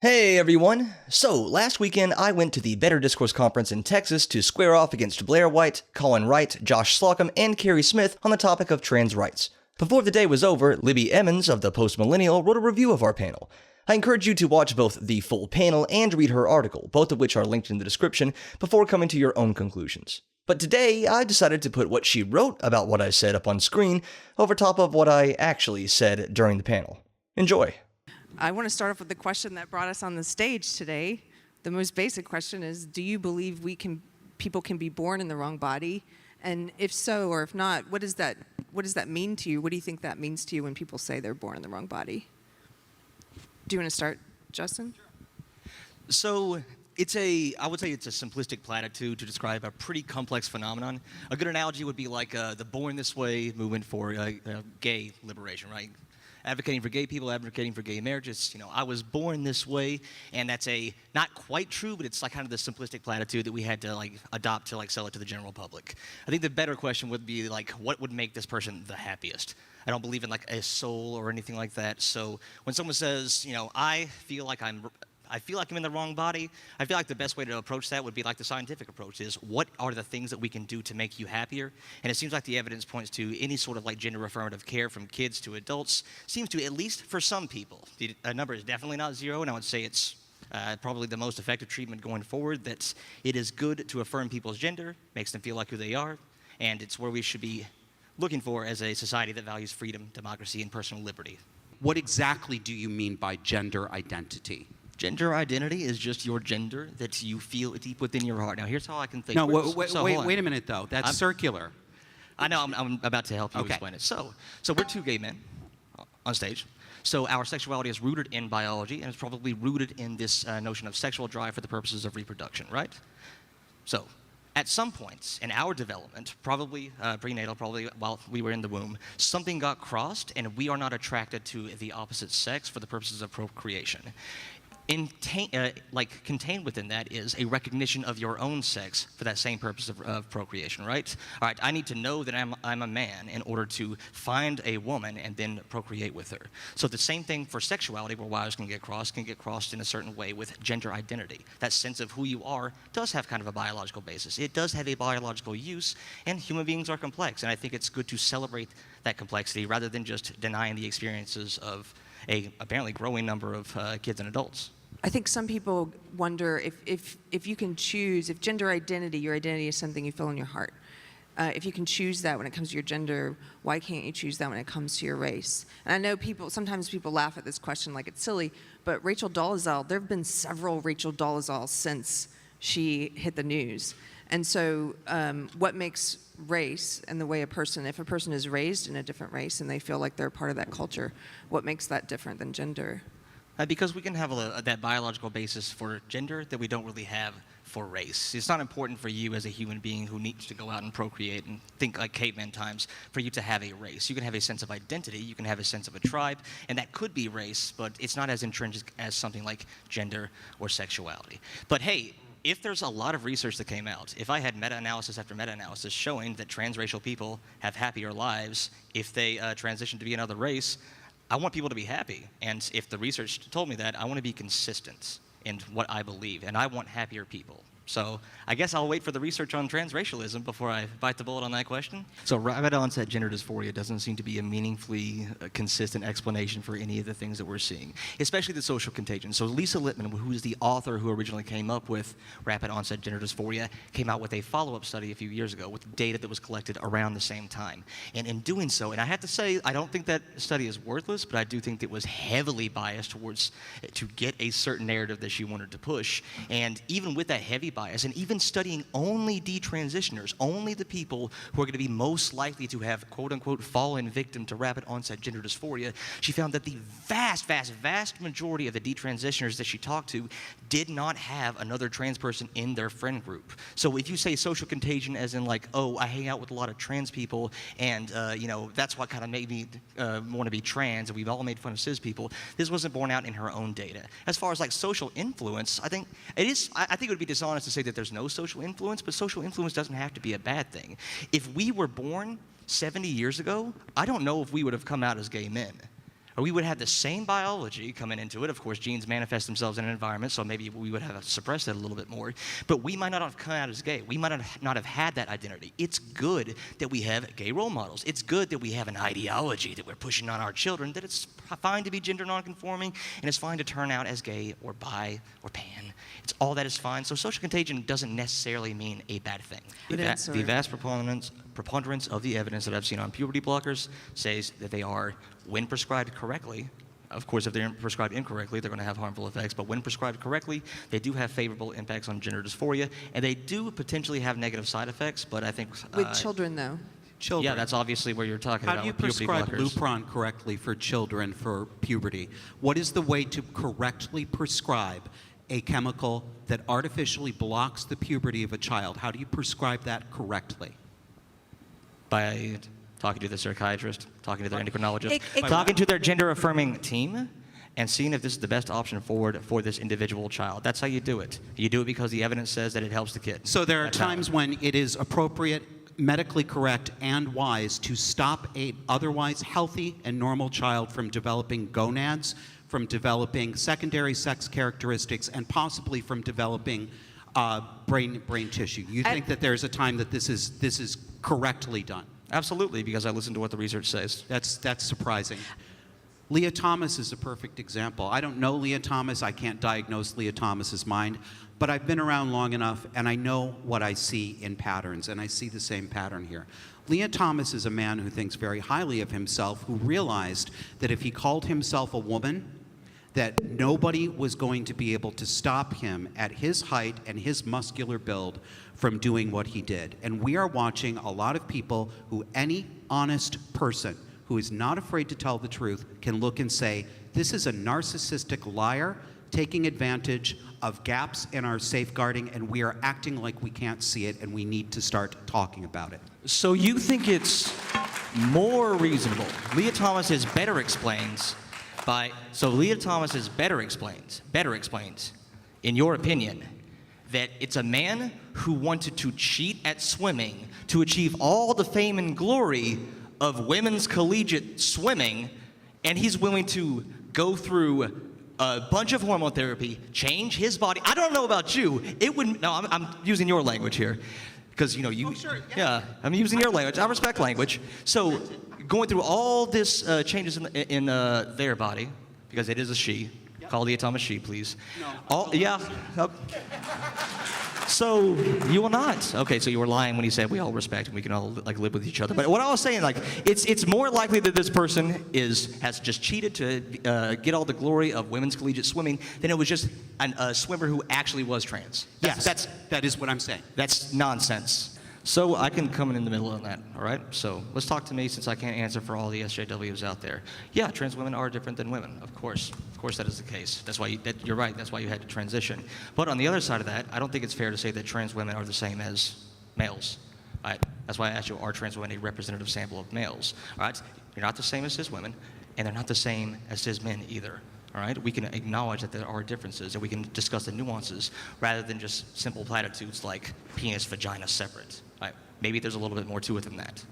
Hey everyone! So, last weekend I went to the Better Discourse Conference in Texas to square off against Blair White, Colin Wright, Josh Slocum, and Carrie Smith on the topic of trans rights. Before the day was over, Libby Emmons of the Post Millennial wrote a review of our panel. I encourage you to watch both the full panel and read her article, both of which are linked in the description, before coming to your own conclusions. But today, I decided to put what she wrote about what I said up on screen over top of what I actually said during the panel. Enjoy! I want to start off with the question that brought us on the stage today. The most basic question is, do you believe people can be born in the wrong body? And if so, or if not, what does that mean to you? What do you think that means to you when people say they're born in the wrong body? Do you want to start, Justin? So I would say it's a simplistic platitude to describe a pretty complex phenomenon. A good analogy would be like the Born This Way movement for gay liberation, right? Advocating for gay people, advocating for gay marriages. I was born this way, and that's not quite true, but it's like kind of the simplistic platitude that we had to adopt to sell it to the general public. I think the better question would be what would make this person the happiest? I don't believe in a soul or anything like that. So when someone says, I feel like I'm in the wrong body, I feel like the best way to approach that would be like the scientific approach is, what are the things that we can do to make you happier? And it seems like the evidence points to any sort of gender affirmative care from kids to adults seems to, at least for some people, the number is definitely not zero, and I would say it's probably the most effective treatment going forward, that it is good to affirm people's gender, makes them feel like who they are, and it's where we should be looking for as a society that values freedom, democracy, and personal liberty. What exactly do you mean by gender identity? Gender identity is just your gender that you feel deep within your heart. Now, here's how I can think. No, wait a minute, though. That's circular. I know, I'm about to help you explain it. So we're two gay men on stage. So our sexuality is rooted in biology, and it's probably rooted in this notion of sexual drive for the purposes of reproduction, right? So at some points in our development, probably prenatal, probably while we were in the womb, something got crossed, and we are not attracted to the opposite sex for the purposes of procreation. Contained within that is a recognition of your own sex for that same purpose of procreation, right? All right, I need to know that I'm a man in order to find a woman and then procreate with her. So the same thing for sexuality, where wires can get crossed in a certain way with gender identity. That sense of who you are does have kind of a biological basis. It does have a biological use, and human beings are complex, and I think it's good to celebrate that complexity rather than just denying the experiences of a apparently growing number of kids and adults. I think some people wonder if you can choose, if gender identity, your identity is something you feel in your heart. If you can choose that when it comes to your gender, why can't you choose that when it comes to your race? And I know sometimes people laugh at this question like it's silly, but Rachel Dolezal, there have been several Rachel Dolezals since she hit the news. And so what makes race and the way if a person is raised in a different race and they feel like they're part of that culture, what makes that different than gender? Because we can have that biological basis for gender that we don't really have for race. It's not important for you as a human being who needs to go out and procreate and think like caveman times for you to have a race. You can have a sense of identity, you can have a sense of a tribe, and that could be race, but it's not as intrinsic as something like gender or sexuality. But hey, if there's a lot of research that came out, if I had meta-analysis after meta-analysis showing that transracial people have happier lives if they transition to be another race, I want people to be happy, and if the research told me that, I want to be consistent in what I believe, and I want happier people. So I guess I'll wait for the research on transracialism before I bite the bullet on that question. So rapid onset gender dysphoria doesn't seem to be a meaningfully consistent explanation for any of the things that we're seeing, especially the social contagion. So Lisa Littman, who is the author who originally came up with rapid onset gender dysphoria, came out with a follow-up study a few years ago with data that was collected around the same time. And in doing so, and I have to say, I don't think that study is worthless, but I do think it was heavily biased towards to get a certain narrative that she wanted to push. And even with that heavy bias, and even studying only detransitioners, only the people who are going to be most likely to have quote-unquote fallen victim to rapid onset gender dysphoria, she found that the vast majority of the detransitioners that she talked to did not have another trans person in their friend group. So if you say social contagion as in oh, I hang out with a lot of trans people and that's what kind of made me want to be trans, and we've all made fun of cis people, this wasn't borne out in her own data. As far as social influence, I think it would be dishonest to say that there's no social influence, but social influence doesn't have to be a bad thing. If we were born 70 years ago, I don't know if we would have come out as gay men. We would have the same biology coming into it. Of course, genes manifest themselves in an environment, so maybe we would have suppressed it a little bit more. But we might not have come out as gay. We might not have had that identity. It's good that we have gay role models. It's good that we have an ideology that we're pushing on our children, that it's fine to be gender nonconforming, and it's fine to turn out as gay or bi or pan. It's all that is fine. So social contagion doesn't necessarily mean a bad thing. The vast preponderance of the evidence that I've seen on puberty blockers says that they are, when prescribed correctly, of course, if they're prescribed incorrectly, they're going to have harmful effects, but when prescribed correctly, they do have favorable impacts on gender dysphoria, and they do potentially have negative side effects, but I think... With children, though. Children. Yeah, that's obviously where you're talking about with puberty blockers. How do you prescribe Lupron correctly for children for puberty? What is the way to correctly prescribe a chemical that artificially blocks the puberty of a child? How do you prescribe that correctly? By talking to the psychiatrist, talking to their endocrinologist, talking to their gender-affirming team, and seeing if this is the best option forward for this individual child. That's how you do it. You do it because the evidence says that it helps the kid. So there are times when it is appropriate, medically correct, and wise to stop a otherwise healthy and normal child from developing gonads, from developing secondary sex characteristics, and possibly from developing brain tissue. You think that there's a time that this is correctly done? Absolutely, because I listen to what the research says. That's surprising. Leah Thomas is a perfect example. I don't know Leah Thomas. I can't diagnose Leah Thomas's mind, but I've been around long enough, and I know what I see in patterns, and I see the same pattern here. Leah Thomas is a man who thinks very highly of himself, who realized that if he called himself a woman, that nobody was going to be able to stop him at his height and his muscular build from doing what he did. And we are watching a lot of people who any honest person who is not afraid to tell the truth can look and say, this is a narcissistic liar taking advantage of gaps in our safeguarding, and we are acting like we can't see it, and we need to start talking about it. So you think it's more reasonable? Leah Thomas is better explains, in your opinion, that it's a man who wanted to cheat at swimming to achieve all the fame and glory of women's collegiate swimming, and he's willing to go through a bunch of hormone therapy, change his body. I don't know about you. I'm using your language here, because you. Oh, sure. Yeah, I'm using your language. I respect language. So, going through all this changes in their body, because it is a she. Yep. Call Leah Thomas she, please. No. Yeah. So you will not. Okay, so you were lying when you said we all respect and we can all live with each other. But what I was saying, it's more likely that this person has just cheated to get all the glory of women's collegiate swimming than it was just a swimmer who actually was trans. That is what I'm saying. That's nonsense. So I can come in the middle of that, all right? So let's talk to me, since I can't answer for all the SJWs out there. Yeah, trans women are different than women, of course. Of course that is the case. That's why you're right, that's why you had to transition. But on the other side of that, I don't think it's fair to say that trans women are the same as males. All right? That's why I asked you, are trans women a representative sample of males? All right? You're not the same as cis women, and they're not the same as cis men either. All right? We can acknowledge that there are differences, and we can discuss the nuances rather than just simple platitudes like penis, vagina separate. All right? Maybe there's a little bit more to it than that.